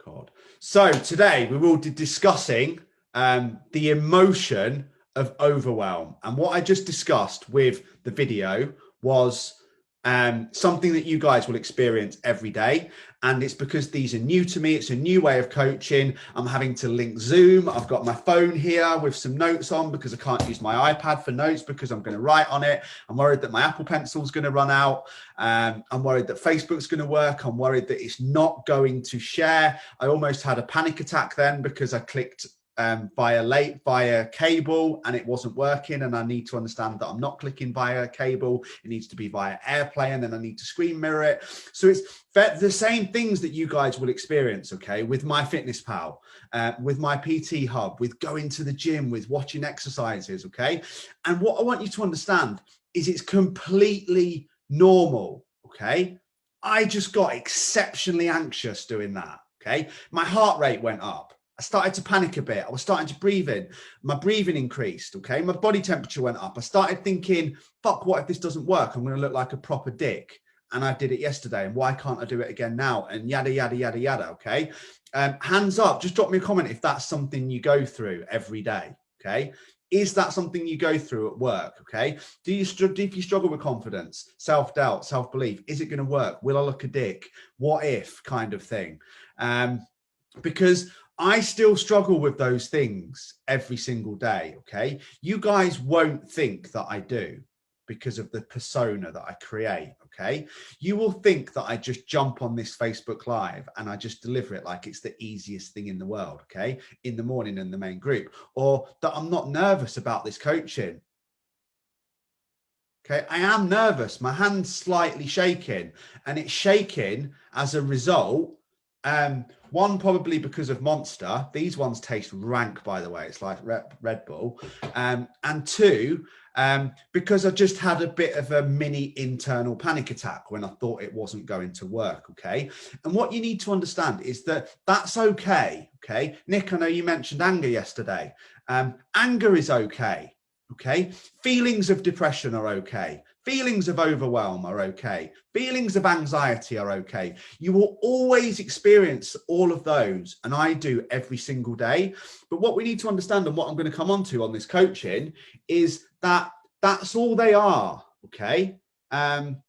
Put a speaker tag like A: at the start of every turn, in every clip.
A: God. So today we will be discussing the emotion of overwhelm. And what I just discussed with the video was something that you guys will experience every day. And it's because these are new to me. It's a new way of coaching. I'm having to link Zoom. I've got my phone here with some notes on because I can't use my iPad for notes because I'm going to write on it. I'm worried that my Apple Pencil is going to run out. I'm worried that Facebook's going to work. I'm worried that it's not going to share. I almost had a panic attack then because I clicked via cable and it wasn't working, and I need to understand that I'm not clicking via cable. It needs to be via AirPlay, and then I need to screen mirror it. So it's the same things that you guys will experience, okay, with MyFitnessPal, with my PT Hub, with going to the gym, with watching exercises, okay? And what I want you to understand is it's completely normal, okay? I just got exceptionally anxious doing that, okay? My heart rate went up. I started to panic a bit. I was starting to breathe in. My breathing increased, okay? My body temperature went up. I started thinking, fuck, what if this doesn't work? I'm going to look like a proper dick. And I did it yesterday. And why can't I do it again now? And yada, yada, yada, yada, okay? Hands up. Just drop me a comment if that's something you go through every day, okay? Is that something you go through at work, okay? Do you struggle with confidence, self-doubt, self-belief? Is it going to work? Will I look a dick? What if kind of thing? Because I still struggle with those things every single day, okay? You guys won't think that I do because of the persona that I create, okay? You will think that I just jump on this Facebook Live and I just deliver it like it's the easiest thing in the world, okay? In the morning in the main group, or that I'm not nervous about this coaching. Okay, I am nervous. My hand's slightly shaking, and it's shaking as a result. One, probably because of Monster. These ones taste rank, by the way. It's like Red Bull. And two, because I just had a bit of a mini internal panic attack when I thought it wasn't going to work, okay? And what you need to understand is that that's okay, okay? Nick, I know you mentioned anger yesterday. Anger is okay. Okay, feelings of depression are okay. Feelings of overwhelm are okay. Feelings of anxiety are okay. You will always experience all of those, and I do every single day. But what we need to understand, and what I'm going to come on to on this coaching, is that that's all they are, okay? And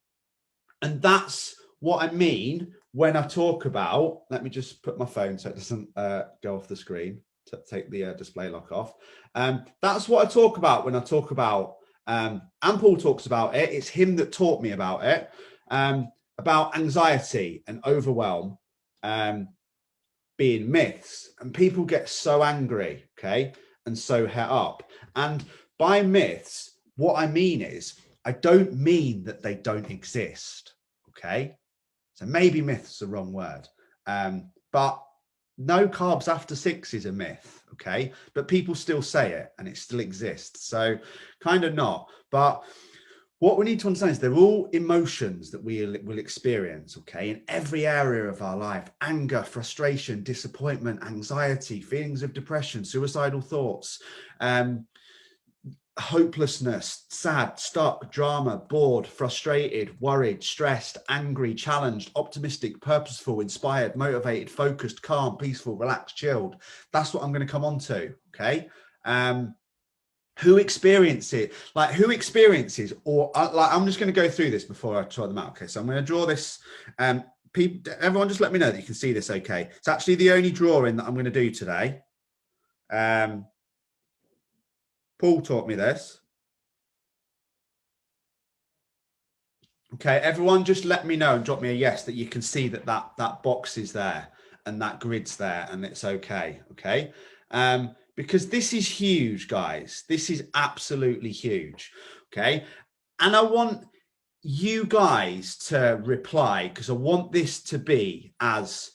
A: that's what I mean when I talk about, let me just put my phone so it doesn't go off the screen, to take the display lock off. That's what I talk about when I talk about, and Paul talks about it, it's him that taught me about it, about anxiety and overwhelm being myths. And people get so angry, okay, and so het up. And by myths, what I mean is, I don't mean that they don't exist, okay? So maybe myth's the wrong word, but no carbs after 6 is a myth, okay? But people still say it and it still exists. So kind of not. But what we need to understand is they're all emotions that we will experience, okay? In every area of our life: anger, frustration, disappointment, anxiety, feelings of depression, suicidal thoughts, hopelessness, sad, stuck, drama, bored, frustrated, worried, stressed, angry, challenged, optimistic, purposeful, inspired, motivated, focused, calm, peaceful, relaxed, chilled. That's what I'm going to come on to, okay? Who experiences it? Like, who experiences, or like, I'm just going to go through this before I try them out. Okay, so I'm going to draw this. Everyone just let me know that you can see this okay. It's actually the only drawing that I'm going to do today. Paul taught me this. Okay, everyone just let me know and drop me a yes that you can see that that box is there and that grid's there and it's okay, okay? Because this is huge, guys. This is absolutely huge, okay? And I want you guys to reply, because I want this to be as,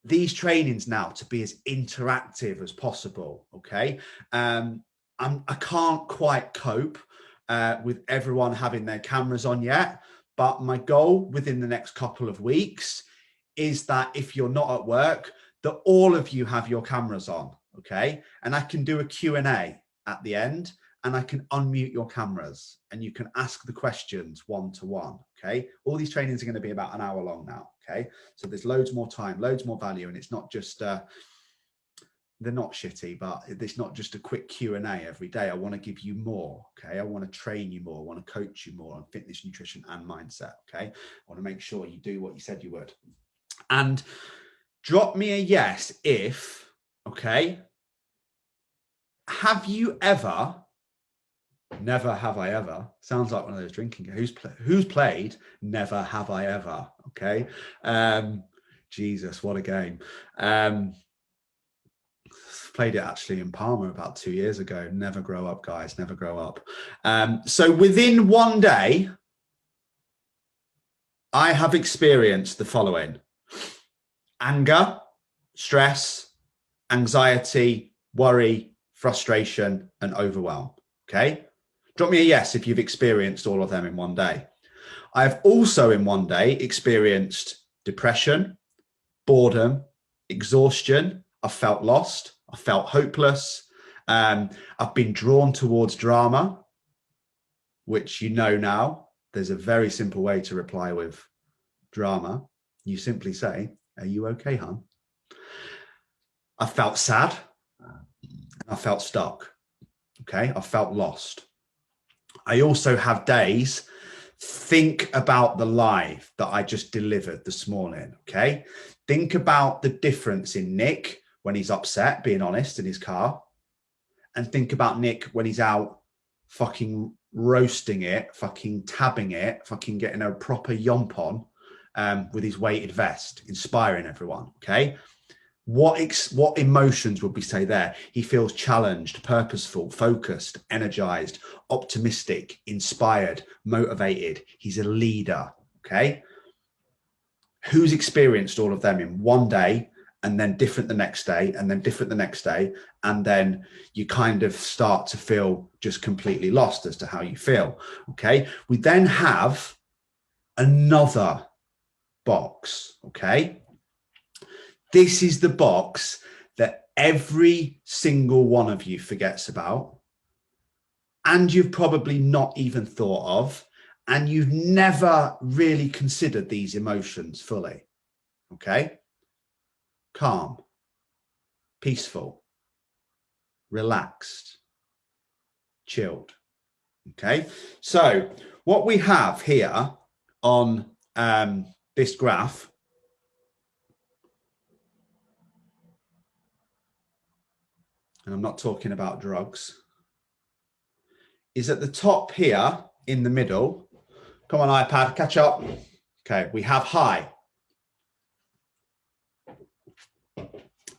A: these trainings now to be as interactive as possible, okay? I can't quite cope with everyone having their cameras on yet, but my goal within the next couple of weeks is that if you're not at work, that all of you have your cameras on, okay? And I can do a Q&A at the end, and I can unmute your cameras and you can ask the questions one-to-one, okay? All these trainings are going to be about an hour long now, Okay, so there's loads more time, loads more value, and it's not just they're not shitty, but it's not just a quick Q&A every day. I want to give you more. Okay, I want to train you more. I want to coach you more on fitness, nutrition, and mindset. Okay, I want to make sure you do what you said you would. And drop me a yes if, okay, have you ever, never have I ever, sounds like one of those drinking games, who's played never have I ever, okay? Jesus, what a game. Played it actually in Palma about 2 years ago. Never grow up, guys, never grow up. So within one day, I have experienced the following: anger, stress, anxiety, worry, frustration, and overwhelm. Okay. Drop me a yes if you've experienced all of them in one day. I've also in one day experienced depression, boredom, exhaustion. I felt lost. I felt hopeless. I've been drawn towards drama, which you know now. There's a very simple way to reply with drama. You simply say, "Are you okay, hon?" I felt sad. I felt stuck. Okay. I felt lost. I also have days, think about the live that I just delivered this morning. Okay. Think about the difference in Nick when he's upset, being honest, in his car. And think about Nick when he's out fucking roasting it, fucking tabbing it, fucking getting a proper yomp on with his weighted vest, inspiring everyone. Okay. What emotions would we say there? He feels challenged, purposeful, focused, energized, optimistic, inspired, motivated. He's a leader. Okay. Who's experienced all of them in one day, and then different the next day, and then different the next day, and then you kind of start to feel just completely lost as to how you feel. Okay. We then have another box. Okay. This is the box that every single one of you forgets about, and you've probably not even thought of, and you've never really considered these emotions fully. Okay? Calm, peaceful, relaxed, chilled. Okay? So what we have here on this graph, and I'm not talking about drugs, is at the top here in the middle. Come on, iPad, catch up. Okay, we have high.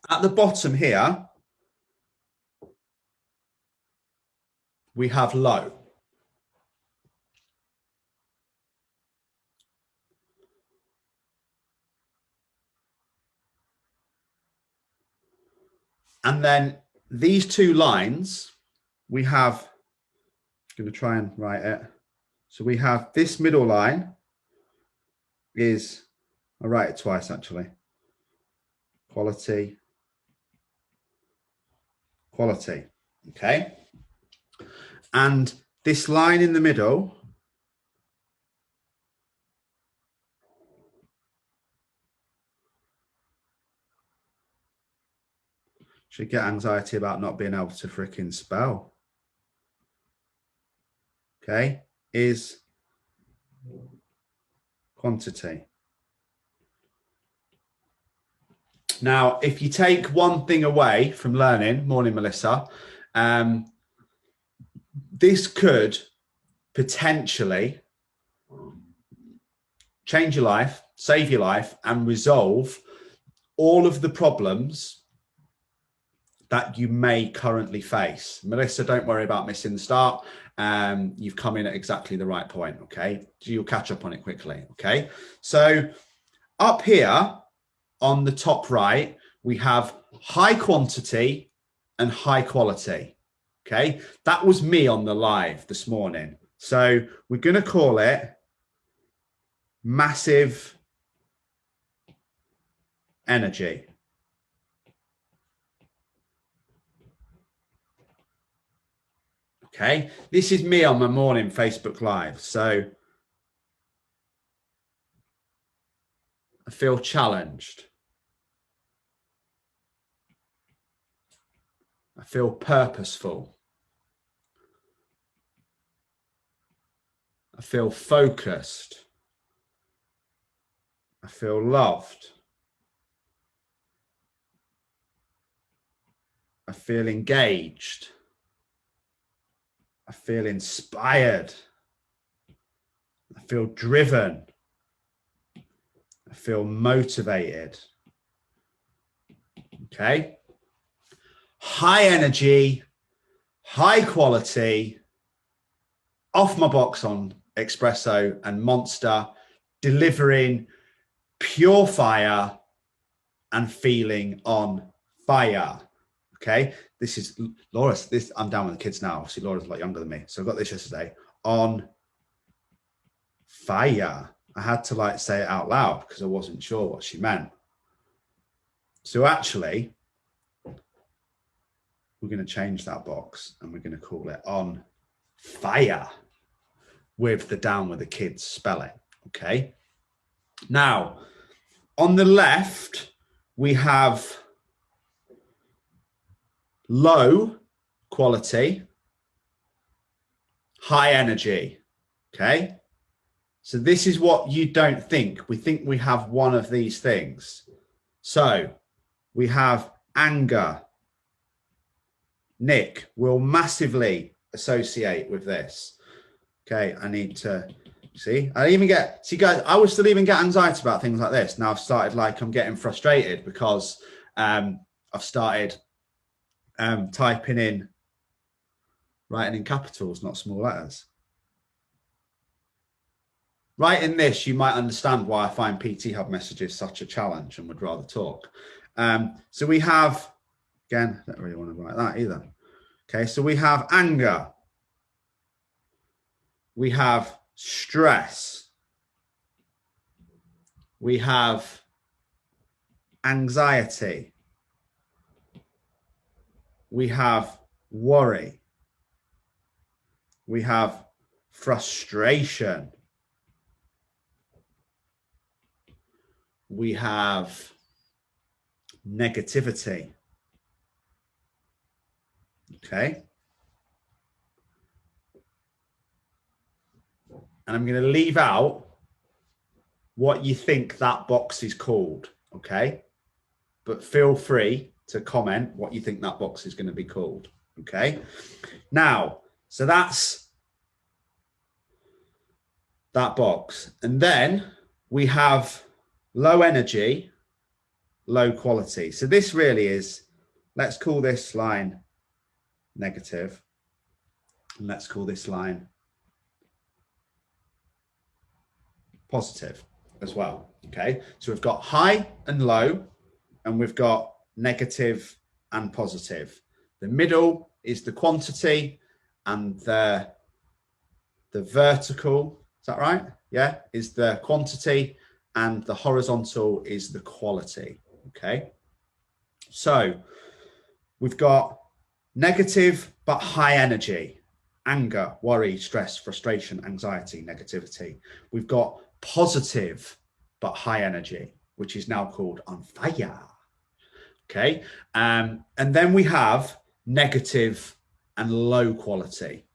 A: At the bottom here, we have low. And then these two lines, we have, I'm going to try and write it. So we have this middle line is, I'll write it twice actually. Quality, quality. Okay. And this line in the middle should get anxiety about not being able to freaking spell. Okay. Is quantity. Now, if you take one thing away from learning, morning, Melissa, this could potentially change your life, save your life, and resolve all of the problems that you may currently face. Melissa, don't worry about missing the start. You've come in at exactly the right point, okay? So you'll catch up on it quickly, okay? So up here on the top right, we have high quantity and high quality, okay? That was me on the live this morning. So we're going to call it massive energy. Okay, this is me on my morning Facebook Live. So I feel challenged. I feel purposeful. I feel focused. I feel loved. I feel engaged. I feel inspired. I feel driven. I feel motivated. Okay. High energy, high quality, off my box on espresso and Monster, delivering pure fire and feeling on fire. Okay. This is Laura's. I'm down with the kids now. Obviously, Laura's a lot younger than me. So I got this yesterday. On fire. I had to say it out loud because I wasn't sure what she meant. So actually, we're going to change that box and we're going to call it on fire with the down with the kids spelling. Okay. Now, on the left, we have low quality, high energy. Okay. So this is what you don't think. We think we have one of these things. So we have anger. Nick will massively associate with this. Okay, I need to see. Guys, I would still even get anxiety about things like this. Now I've started I'm getting frustrated because I've started writing in capitals, not small letters. Writing this, you might understand why I find PT Hub messages such a challenge and would rather talk. So we have, again, I don't really want to write that either. Okay, so we have anger. We have stress. We have anxiety. We have worry. We have frustration. We have negativity. Okay. And I'm going to leave out what you think that box is called. Okay. But feel free to comment what you think that box is going to be called. Okay. Now, so that's that box. And then we have low energy, low quality. So this really is, let's call this line negative, and let's call this line positive as well. Okay, so we've got high and low, and we've got negative and positive. The middle is the quantity, and the vertical, is that right? Yeah, is the quantity, and the horizontal is the quality. Okay, so we've got negative but high energy, anger, worry, stress, frustration, anxiety, negativity. We've got positive but high energy, which is now called on fire. Okay, and then we have negative and low quality.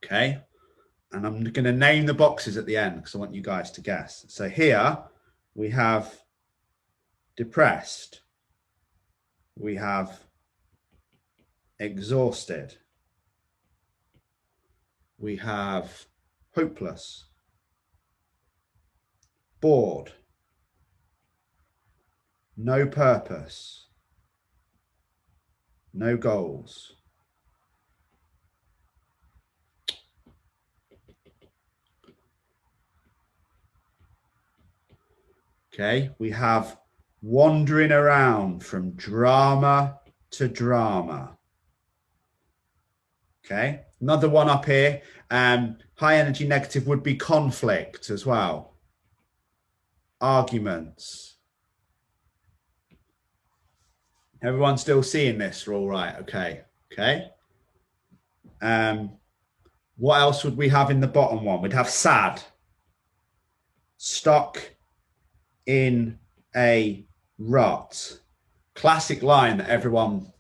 A: Okay, and I'm going to name the boxes at the end because I want you guys to guess. So here we have depressed, we have exhausted, we have hopeless, bored, no purpose, no goals. Okay, we have wandering around from drama to drama. Okay, another one up here. High energy negative would be conflict as well. Arguments. Everyone still seeing this? We're all right. Okay. Okay. What else would we have in the bottom one? We'd have sad, stuck, in a rut. Classic line that everyone,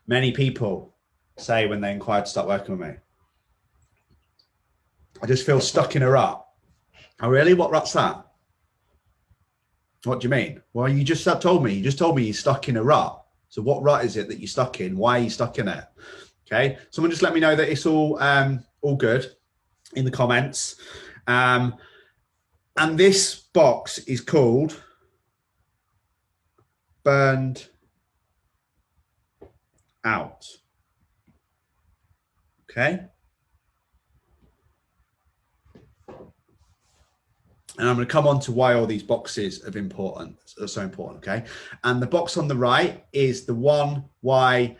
A: many people say when they inquire to start working with me. I just feel stuck in a rut. Oh, really? What rut's that? What do you mean? Well, you just told me. You just told me you're stuck in a rut. So what rut is it that you're stuck in? Why are you stuck in it? Okay. Someone just let me know that it's all good in the comments. And this box is called Burned Out. Okay. And I'm going to come on to why all these boxes are so important, okay? And the box on the right is the one why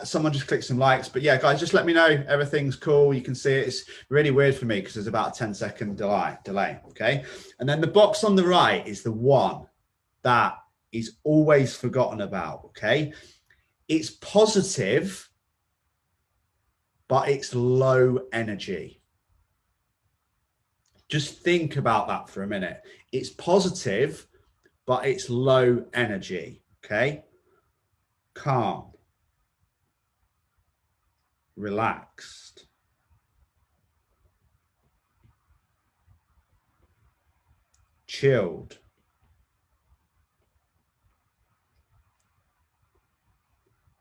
A: someone just clicked some likes. But yeah, guys, just let me know everything's cool. You can see it. It's really weird for me because there's about a 10-second delay, okay? And then the box on the right is the one that is always forgotten about, okay? It's positive, but it's low energy. Just think about that for a minute. It's positive, but it's low energy, okay? Calm, relaxed, chilled,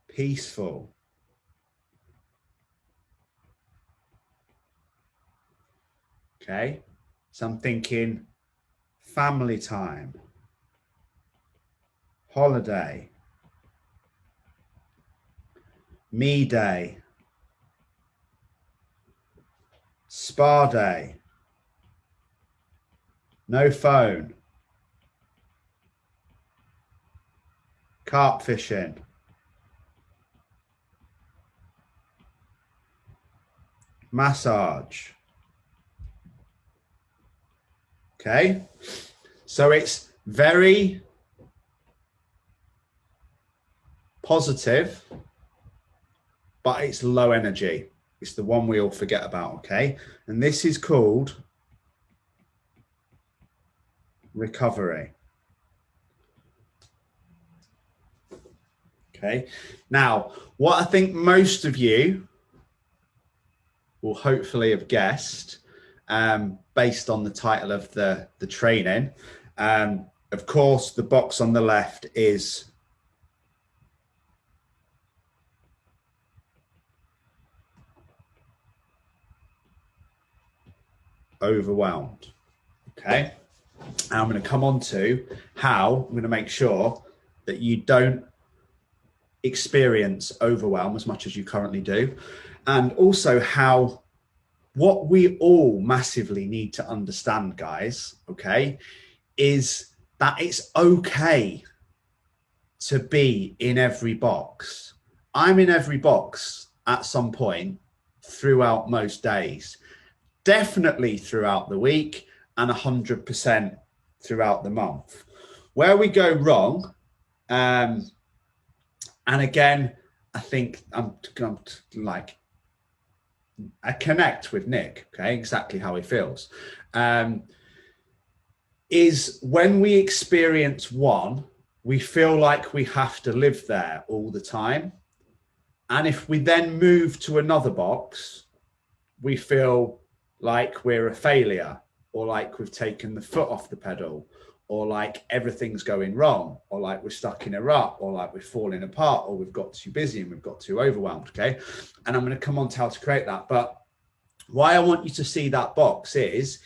A: peaceful, okay? So I'm thinking family time, holiday, me day, spa day, no phone, carp fishing, massage. Okay, so it's very positive, but it's low energy. It's the one we all forget about, okay? And this is called recovery. Okay, now what I think most of you will hopefully have guessed, based on the title of the training. Of course, the box on the left is overwhelmed. Okay, and I'm going to come on to how I'm going to make sure that you don't experience overwhelm as much as you currently do, and also how what we all massively need to understand, guys, okay, is that it's okay to be in every box. I'm in every box at some point throughout most days, definitely throughout the week, and 100% throughout the month. Where we go wrong, and again, I think I connect with Nick, okay, exactly how he feels, is when we experience one, we feel like we have to live there all the time. And if we then move to another box, we feel like we're a failure, or like we've taken the foot off the pedal, or like everything's going wrong, or like we're stuck in a rut, or like we're falling apart, or we've got too busy and we've got too overwhelmed, okay? And I'm going to come on to how to create that. But why I want you to see that box is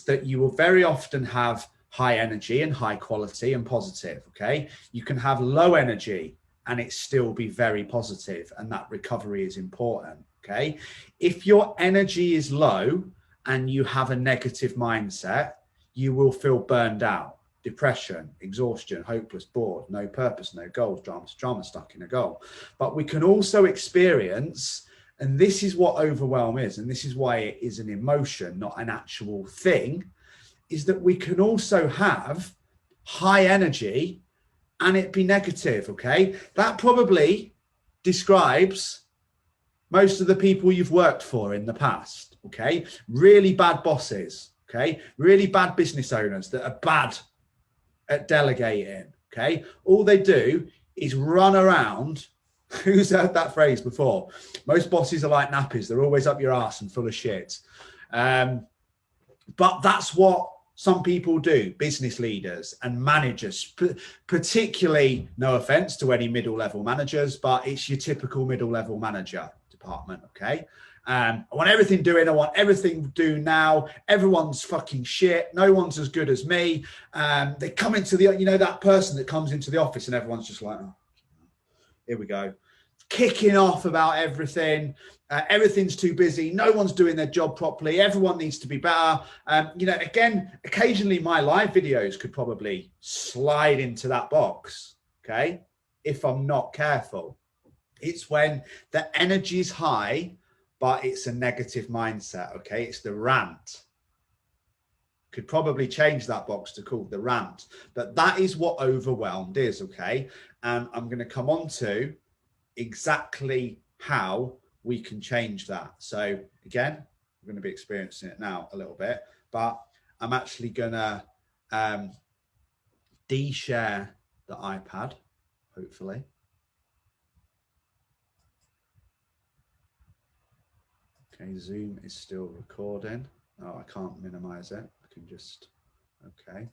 A: that you will very often have high energy and high quality and positive, okay? You can have low energy and it still be very positive, and that recovery is important, okay? If your energy is low and you have a negative mindset, you will feel burned out, depression, exhaustion, hopeless, bored, no purpose, no goals, drama, stuck in a goal. But we can also experience, and this is what overwhelm is, and this is why it is an emotion, not an actual thing, is that we can also have high energy and it be negative, okay? That probably describes most of the people you've worked for in the past, okay? Really bad bosses, okay? Really bad business owners that are bad at delegating, okay? All they do is run around. Who's heard that phrase before? Most bosses are like nappies. They're always up your ass and full of shit. But that's what some people do, business leaders and managers, particularly, no offense to any middle level managers, but it's your typical middle level manager department, okay? I want everything doing. I want everything do now. Everyone's fucking shit. No one's as good as me. They come into the, you know, that person that comes into the office and everyone's just like, oh, here we go. Kicking off about everything. Everything's too busy. No one's doing their job properly. Everyone needs to be better. You know, again, occasionally my live videos could probably slide into that box, okay? If I'm not careful. It's when the energy is high, but it's a negative mindset, okay? It's the rant. Could probably change that box to call the rant. But that is what overwhelmed is, okay? And I'm going to come on to exactly how we can change that. So again, we're going to be experiencing it now a little bit, but I'm actually going to de-share the iPad, hopefully. Okay, Zoom is still recording. Oh, I can't minimize it. I can just, okay.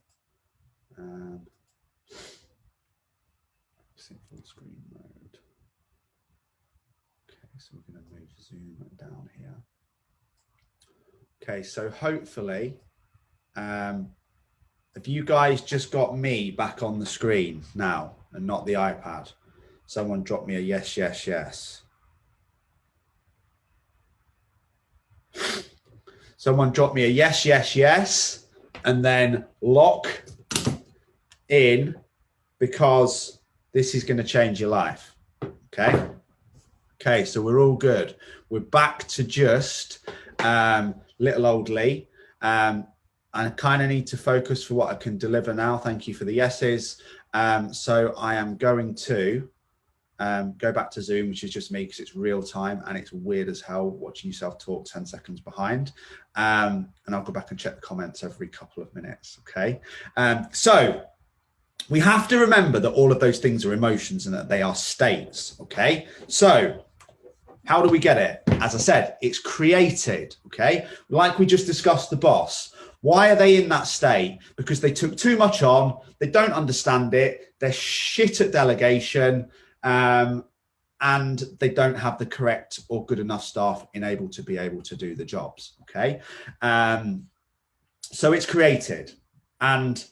A: Full screen mode. Okay, so we're going to move Zoom down here. Okay, so hopefully, have you guys just got me back on the screen now and not the iPad? Someone drop me a yes, yes, yes. Someone drop me a yes, yes, yes, and then lock in, because this is going to change your life. Okay. Okay. So we're all good. We're back to just little old Lee. I kind of need to focus for what I can deliver now. Thank you for the yeses. So I am going to go back to Zoom, which is just me because it's real time and it's weird as hell watching yourself talk 10 seconds behind. And I'll go back and check the comments every couple of minutes. Okay. So we have to remember that all of those things are emotions and that they are states. Okay. So how do we get it? As I said, it's created. Okay. Like we just discussed the boss. Why are they in that state? Because they took too much on. They don't understand it. They're shit at delegation. And they don't have the correct or good enough staff enabled to be able to do the jobs. Okay. So it's created. And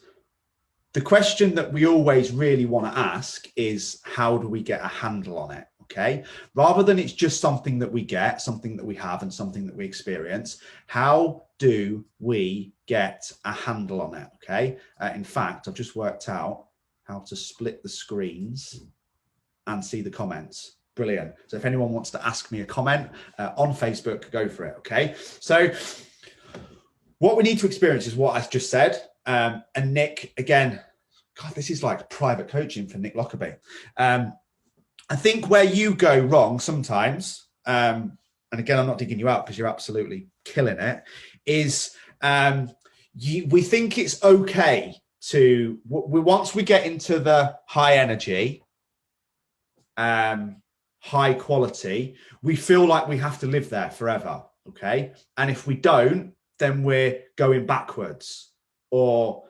A: the question that we always really want to ask is, how do we get a handle on it? Okay. Rather than it's just something that we get, something that we have and something that we experience, how do we get a handle on it? Okay. In fact, I've just worked out how to split the screens and see the comments. Brilliant. So if anyone wants to ask me a comment on Facebook, go for it. Okay. So what we need to experience is what I just said. And Nick, again, God, this is like private coaching for Nick Lockerbie. I think where you go wrong sometimes, and again, I'm not digging you out because you're absolutely killing it, is we think it's okay to, once we get into the high energy, high quality, we feel like we have to live there forever. Okay. And if we don't, then we're going backwards or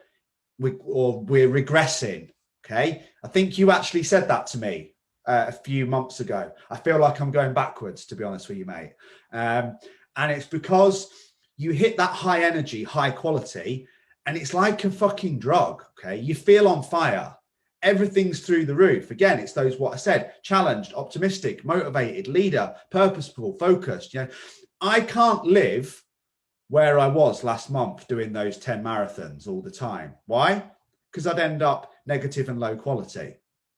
A: we're regressing. Okay. I think you actually said that to me a few months ago. I feel like I'm going backwards, to be honest with you, mate. And it's because you hit that high energy, high quality, and it's like a fucking drug. Okay. You feel on fire. Everything's through the roof. Again, it's those, what I said, challenged, optimistic, motivated, leader, purposeful, focused. You know, I can't live where I was last month doing those 10 marathons all the time. Why? Because I'd end up negative and low quality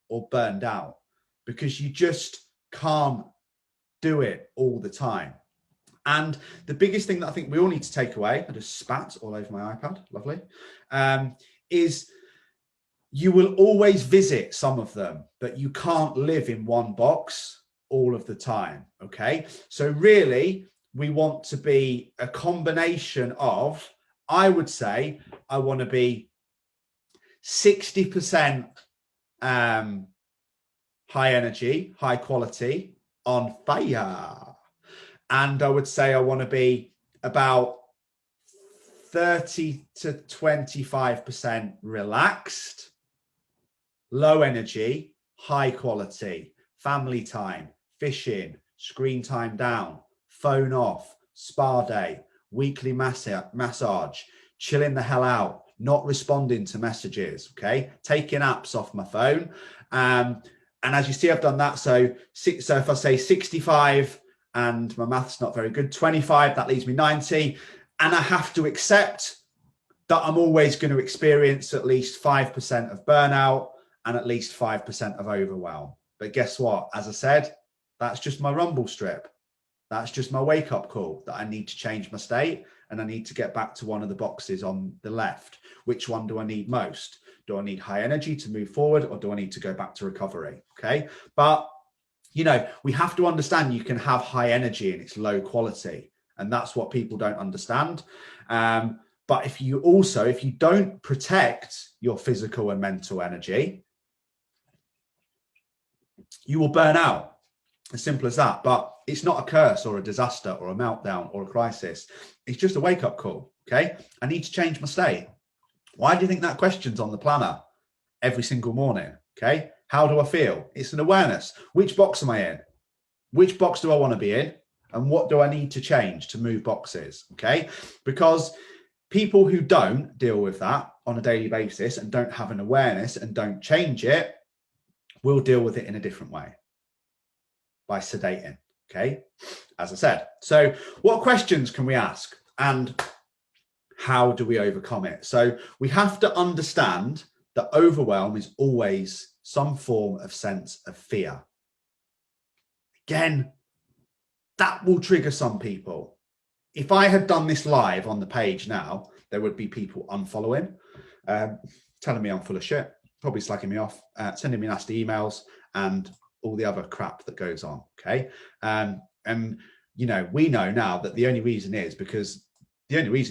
A: or burned out, because you just can't do it all the time. And the biggest thing that I think we all need to take away, I just spat all over my iPad, lovely, is you will always visit some of them, but you can't live in one box all of the time. Okay. So really, we want to be a combination of, I would say I want to be 60% high energy, high quality, on fire. And I would say I want to be about 30 to 25% relaxed, low energy, high quality, family time, fishing, screen time down, phone off, spa day, weekly massage, chilling the hell out, not responding to messages, okay? Taking apps off my phone. And as you see, I've done that. So if I say 65 and my math's not very good, 25, that leaves me 90. And I have to accept that I'm always going to experience at least 5% of burnout and at least 5% of overwhelm. But guess what? As I said, that's just my rumble strip. That's just my wake up call that I need to change my state and I need to get back to one of the boxes on the left. Which one do I need most? Do I need high energy to move forward or do I need to go back to recovery? Okay. But, you know, we have to understand you can have high energy and it's low quality. And that's what people don't understand. But if you don't protect your physical and mental energy, you will burn out. As simple as that. But it's not a curse or a disaster or a meltdown or a crisis. It's just a wake-up call. Okay. I need to change my state. Why do you think that question's on the planner every single morning? Okay. How do I feel? It's an awareness. Which box am I in? Which box do I want to be in? And what do I need to change to move boxes? Okay. Because people who don't deal with that on a daily basis and don't have an awareness and don't change it will deal with it in a different way. By sedating, okay, as I said. So what questions can we ask and how do we overcome it? So we have to understand that overwhelm is always some form of sense of fear. Again, that will trigger some people. If I had done this live on the page now, there would be people unfollowing, telling me I'm full of shit, probably slagging me off, sending me nasty emails and all the other crap that goes on. Okay. And, you know, we know now that the only reason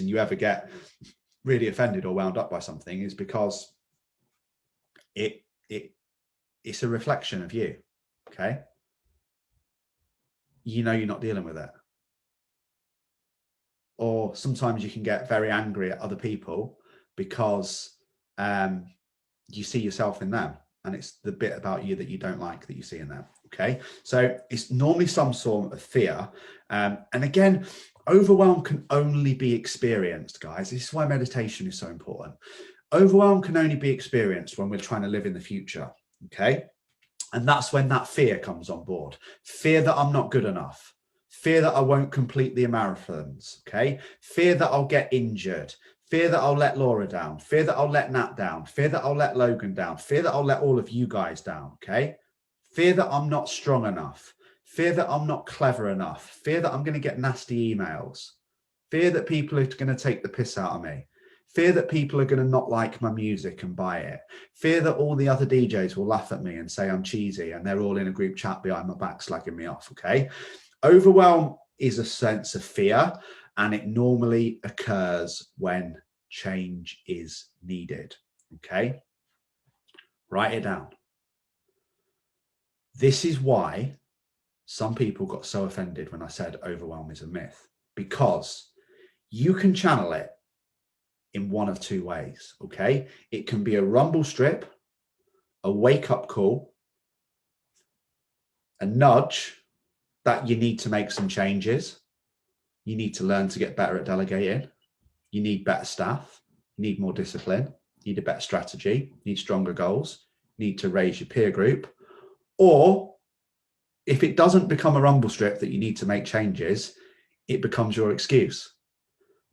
A: you ever get really offended or wound up by something is because it's a reflection of you. Okay. You know, you're not dealing with it. Or sometimes you can get very angry at other people because you see yourself in them. And it's the bit about you that you don't like that you see in them. Okay. So it's normally some sort of fear. And again, overwhelm can only be experienced, guys. This is why meditation is so important. Overwhelm can only be experienced when we're trying to live in the future. Okay. And that's when that fear comes on board. Fear that I'm not good enough. Fear that I won't complete the marathons. Okay. Fear that I'll get injured. Fear that I'll let Laura down. Fear that I'll let Nat down. Fear that I'll let Logan down. Fear that I'll let all of you guys down, okay? Fear that I'm not strong enough. Fear that I'm not clever enough. Fear that I'm going to get nasty emails. Fear that people are going to take the piss out of me. Fear that people are going to not like my music and buy it. Fear that all the other DJs will laugh at me and say I'm cheesy and they're all in a group chat behind my back slagging me off, okay? Overwhelm is a sense of fear. And it normally occurs when change is needed. Okay. Write it down. This is why some people got so offended when I said overwhelm is a myth, because you can channel it in one of two ways. Okay. It can be a rumble strip, a wake up call, a nudge that you need to make some changes. You need to learn to get better at delegating. You need better staff. You need more discipline. You need a better strategy. You need stronger goals. You need to raise your peer group. Or if it doesn't become a rumble strip that you need to make changes, it becomes your excuse.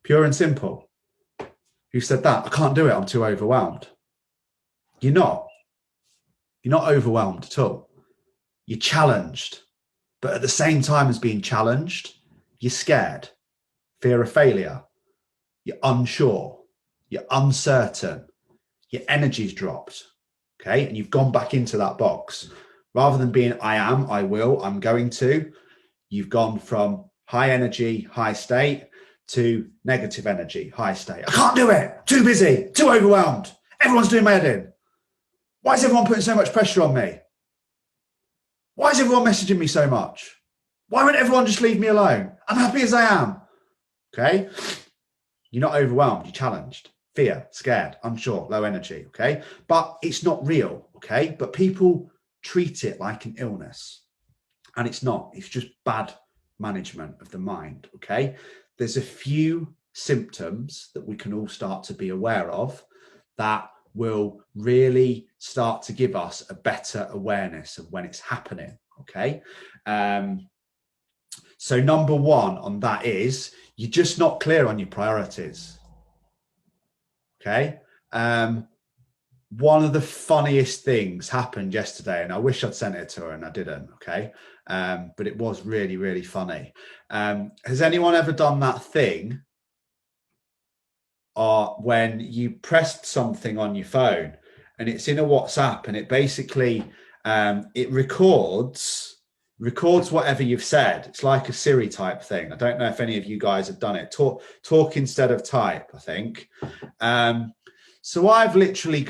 A: Pure and simple. Who said that? I can't do it. I'm too overwhelmed. You're not. You're not overwhelmed at all. You're challenged. But at the same time as being challenged, you're scared, fear of failure, you're unsure, you're uncertain, your energy's dropped, okay? And you've gone back into that box. Rather than being I am, I will, I'm going to, you've gone from high energy, high state to negative energy, high state. I can't do it. Too busy, too overwhelmed. Everyone's doing my head in. Why is everyone putting so much pressure on me? Why is everyone messaging me so much? Why won't everyone just leave me alone? I'm happy as I am. Okay. You're not overwhelmed. You're challenged. Fear, scared, unsure, low energy. Okay. But it's not real. Okay. But people treat it like an illness. And it's not. It's just bad management of the mind. Okay. There's a few symptoms that we can all start to be aware of that will really start to give us a better awareness of when it's happening. Okay. So number one on that is you're just not clear on your priorities. Okay. One of the funniest things happened yesterday, and I wish I'd sent it to her and I didn't. Okay. But it was really, really funny. Has anyone ever done that thing when you pressed something on your phone and it's in a WhatsApp and it basically it records whatever you've said? It's like a Siri type thing. I don't know if any of you guys have done it. Talk instead of type, I think. So I've literally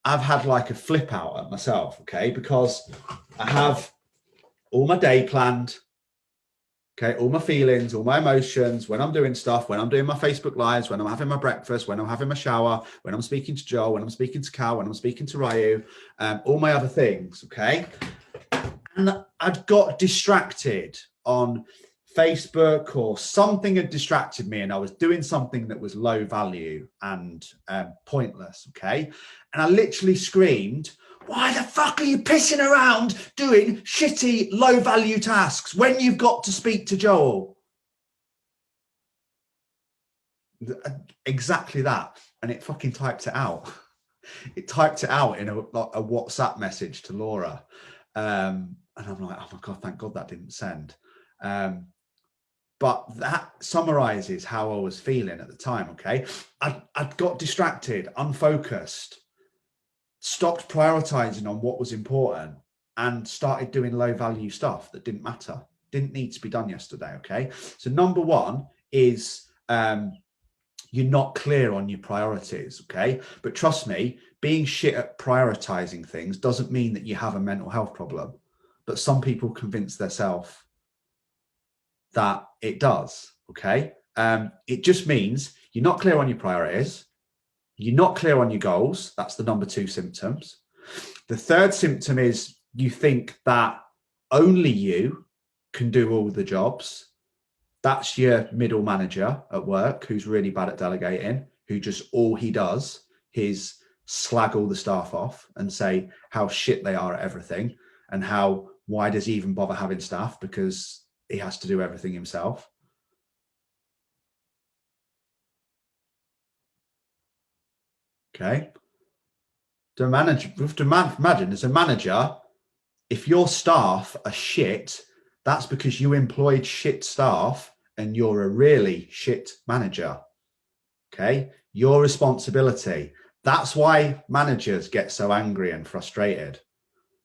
A: I've had like a flip out at myself, okay, because I have all my day planned. Okay, all my feelings, all my emotions, when I'm doing stuff, when I'm doing my Facebook Lives, when I'm having my breakfast, when I'm having my shower, when I'm speaking to Joel, when I'm speaking to Cal, when I'm speaking to Ryu, all my other things, okay? And I'd got distracted on Facebook or something had distracted me and I was doing something that was low value and pointless, okay? And I literally screamed, why the fuck are you pissing around doing shitty, low-value tasks when you've got to speak to Joel? Exactly that. And it fucking typed it out. It typed it out in a WhatsApp message to Laura. And I'm like, oh my God, thank God that didn't send. But that summarizes how I was feeling at the time, okay? I'd got distracted, unfocused, stopped prioritizing on what was important and started doing low value stuff that didn't matter, didn't need to be done yesterday. Okay. So number one is you're not clear on your priorities. Okay. But trust me, being shit at prioritizing things doesn't mean that you have a mental health problem. But some people convince themselves that it does. Okay. It just means you're not clear on your priorities. You're not clear on your goals. That's the number two symptoms. The third symptom is you think that only you can do all the jobs. That's your middle manager at work who's really bad at delegating, who just all he does is slag all the staff off and say how shit they are at everything and why does he even bother having staff because he has to do everything himself. Okay. We have to imagine as a manager, if your staff are shit, that's because you employed shit staff and you're a really shit manager. Okay. Your responsibility. That's why managers get so angry and frustrated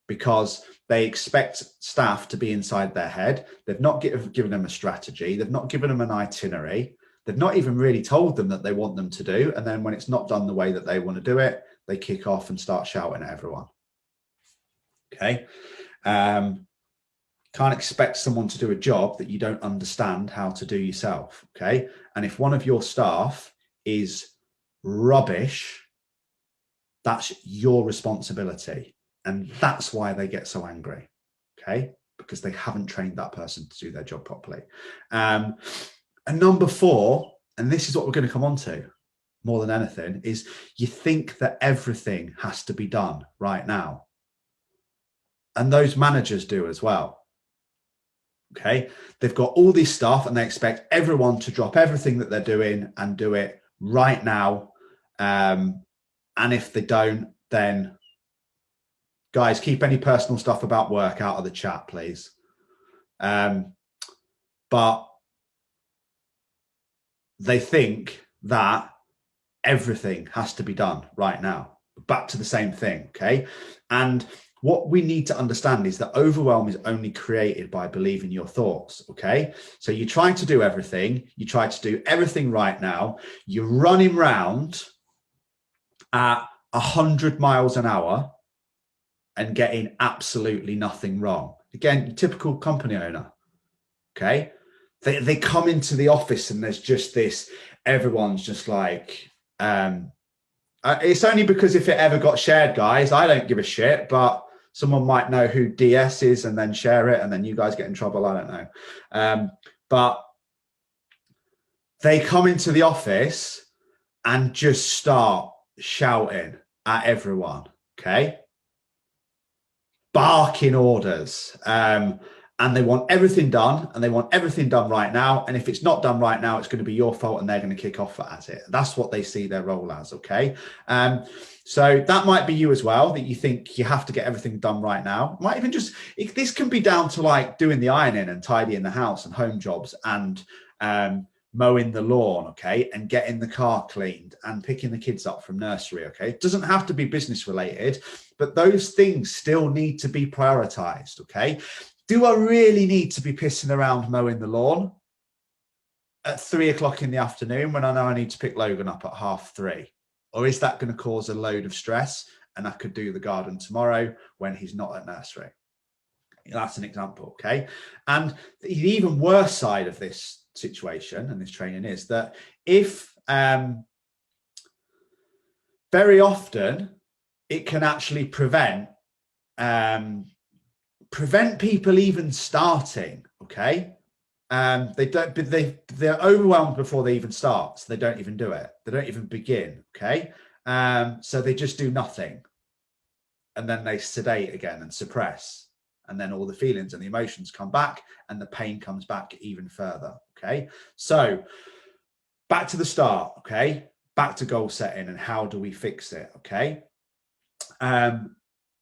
A: because they expect staff to be inside their head. They've not given them a strategy. They've not given them an itinerary. They've not even really told them that they want them to do. And then when it's not done the way that they want to do it, they kick off and start shouting at everyone. Okay. Can't expect someone to do a job that you don't understand how to do yourself. Okay. And if one of your staff is rubbish, that's your responsibility. And that's why they get so angry. Okay. Because they haven't trained that person to do their job properly. And number four, and this is what we're going to come on to more than anything, is you think that everything has to be done right now. And those managers do as well. Okay. They've got all this stuff and they expect everyone to drop everything that they're doing and do it right now. And if they don't, then guys, keep any personal stuff about work out of the chat, please. But they think that everything has to be done right now. Back to the same thing. Okay. And what we need to understand is that overwhelm is only created by believing your thoughts. Okay. So you try to do everything. You try to do everything right now. You're running round at 100 miles an hour and getting absolutely nothing wrong. Again, typical company owner. Okay. They come into the office and there's just this, everyone's just like, it's only because if it ever got shared, guys, I don't give a shit, but someone might know who DS is and then share it and then you guys get in trouble. I don't know. But they come into the office and just start shouting at everyone. Okay. Barking orders. And they want everything done and they want everything done right now. And if it's not done right now, it's going to be your fault and they're going to kick off at it. That's what they see their role as. Okay. So that might be you as well, that you think you have to get everything done right now. Might even just, this can be down to like doing the ironing and tidying the house and home jobs and mowing the lawn, okay, and getting the car cleaned and picking the kids up from nursery, okay. It doesn't have to be business related, but those things still need to be prioritized, okay. Do I really need to be pissing around mowing the lawn at 3 o'clock in the afternoon when I know I need to pick Logan up at 3:30? Or is that going to cause a load of stress and I could do the garden tomorrow when he's not at nursery? That's an example, okay? And the even worse side of this situation and this training is that if very often it can actually prevent people even starting, okay? They're overwhelmed before they even start, so they don't even do it. They don't even begin, okay? So they just do nothing. And then they sedate again and suppress. And then all the feelings and the emotions come back and the pain comes back even further, okay? So back to the start, okay? Back to goal setting and how do we fix it, okay?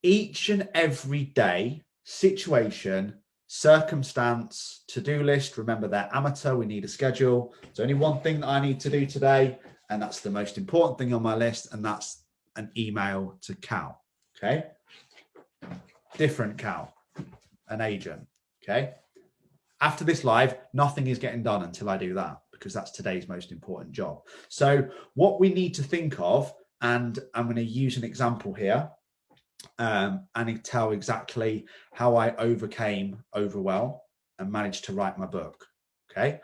A: Each and every day, situation, circumstance, to-do list. Remember, they're amateur. We need a schedule. There's only one thing that I need to do today, and that's the most important thing on my list, and that's an email to Cal, okay? Different Cal, an agent, okay? After this live, nothing is getting done until I do that, because that's today's most important job. So what we need to think of, and I'm going to use an example here, and tell exactly how I overcame overwhelm and managed to write my book, okay?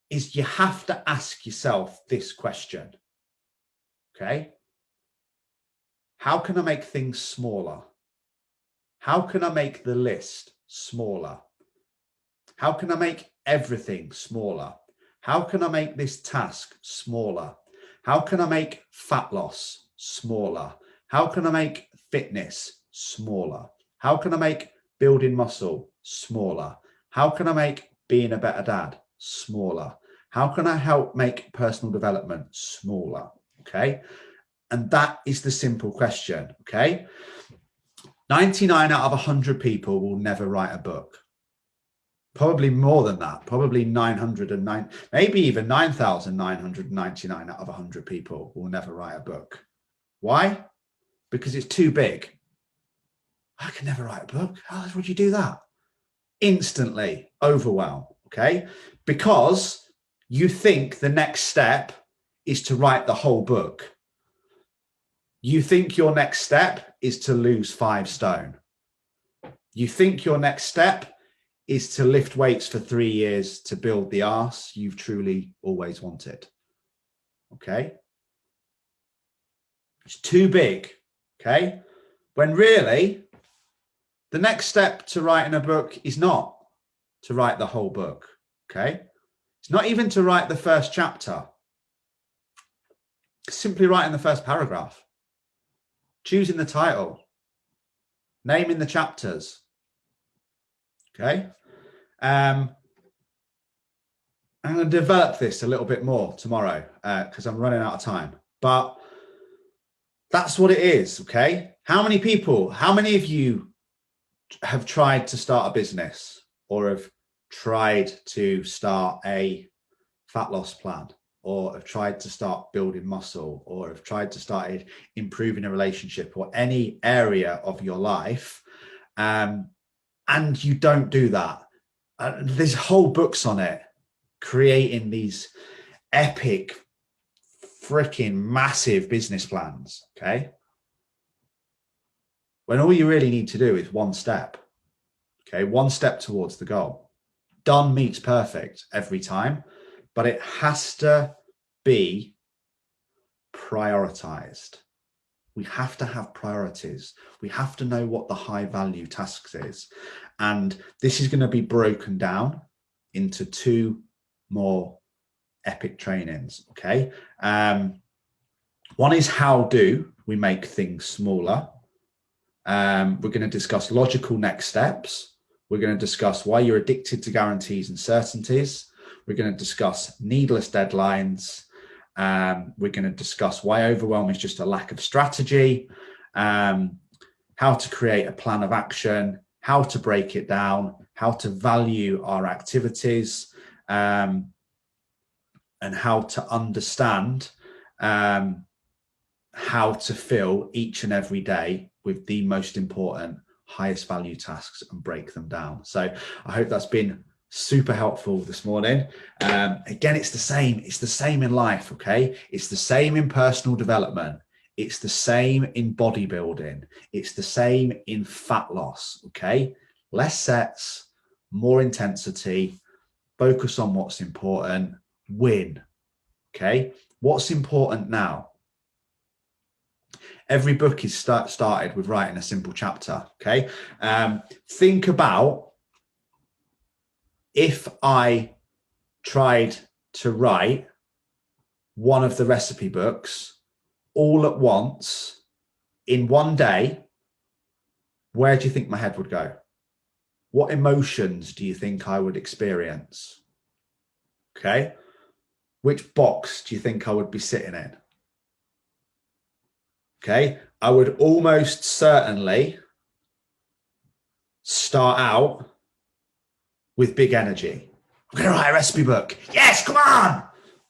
A: Is you have to ask yourself this question, okay? How can I make things smaller? How can I make the list smaller? How can I make everything smaller? How can I make this task smaller? How can I make fat loss smaller? How can I make fitness smaller? How can I make building muscle smaller? How can I make being a better dad smaller? How can I help make personal development smaller? Okay. And that is the simple question. Okay. 99 out of 100 people will never write a book. Probably more than that, probably 909, maybe even 9,999 out of 100 people will never write a book. Why? Because it's too big. I can never write a book. How would you do that? Instantly overwhelm, okay? Because you think the next step is to write the whole book. You think your next step is to lose 5 stone. You think your next step is to lift weights for 3 years to build the arse you've truly always wanted, okay? It's too big. Okay, when really the next step to writing a book is not to write the whole book. Okay, it's not even to write the first chapter. It's simply writing the first paragraph, choosing the title, naming the chapters. Okay, I'm going to develop this a little bit more tomorrow because I'm running out of time, but that's what it is, okay? How many of you have tried to start a business or have tried to start a fat loss plan? or have tried to start building muscle, or have tried to start improving a relationship or any area of your life, and you don't do that, there's whole books on it, creating these epic, freaking massive business plans, okay? When all you really need to do is one step, okay? One step towards the goal. Done meets perfect every time, but it has to be prioritized. We have to have priorities. We have to know what the high value tasks is. And this is going to be broken down into 2 more epic trainings, okay? One is how do we make things smaller. We're going to discuss logical next steps. We're going to discuss why you're addicted to guarantees and certainties. We're going to discuss needless deadlines. We're going to discuss why overwhelm is just a lack of strategy, how to create a plan of action, how to break it down, how to value our activities, and how to understand how to fill each and every day with the most important, highest value tasks and break them down. So I hope that's been super helpful this morning. Again, it's the same in life, okay? It's the same in personal development. It's the same in bodybuilding. It's the same in fat loss, okay? Less sets, more intensity, focus on what's important, win, okay? What's important now? Every book is started with writing a simple chapter, okay? Think about if I tried to write one of the recipe books all at once in one day, where do you think my head would go? What emotions do you think I would experience? Okay. Which box do you think I would be sitting in? Okay. I would almost certainly start out with big energy. I'm going to write a recipe book. Yes, come on. I'm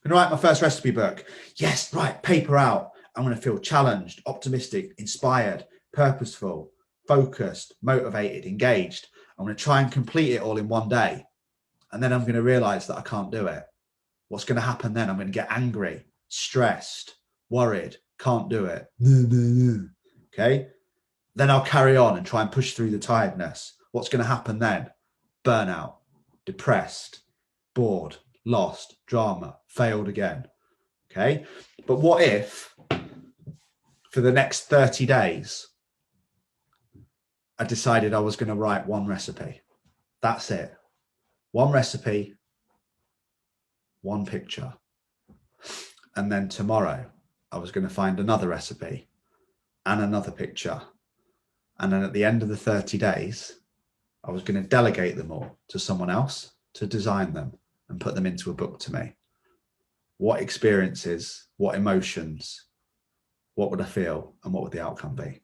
A: going to write my first recipe book. Yes, right, paper out. I'm going to feel challenged, optimistic, inspired, purposeful, focused, motivated, engaged. I'm going to try and complete it all in one day. And then I'm going to realize that I can't do it. What's going to happen then? I'm going to get angry, stressed, worried, can't do it. Okay. Then I'll carry on and try and push through the tiredness. What's going to happen then? Burnout, depressed, bored, lost, drama, failed again. Okay. But what if for the next 30 days, I decided I was going to write one recipe? That's it. One recipe, one picture. And then tomorrow I was going to find another recipe and another picture. And then at the end of the 30 days, I was going to delegate them all to someone else to design them and put them into a book to me. What experiences, what emotions, what would I feel, and what would the outcome be?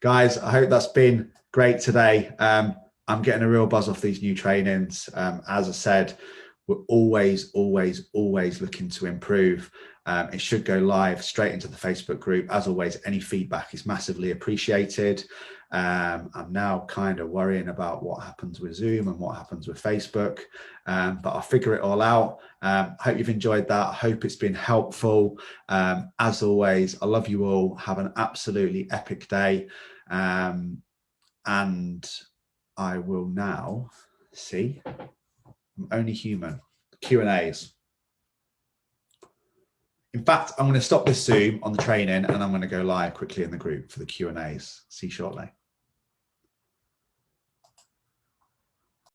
A: Guys, I hope that's been great today. I'm getting a real buzz off these new trainings. As I said, we're always looking to improve. It should go live straight into the Facebook group. As always, any feedback is massively appreciated. I'm now kind of worrying about what happens with Zoom and what happens with Facebook, but I'll figure it all out. Hope you've enjoyed that. I hope it's been helpful. As always, I love you all. Have an absolutely epic day. And I will now see. I'm only human. Q&As. In fact, I'm going to stop this Zoom on the training and I'm going to go live quickly in the group for the Q&As. See you shortly.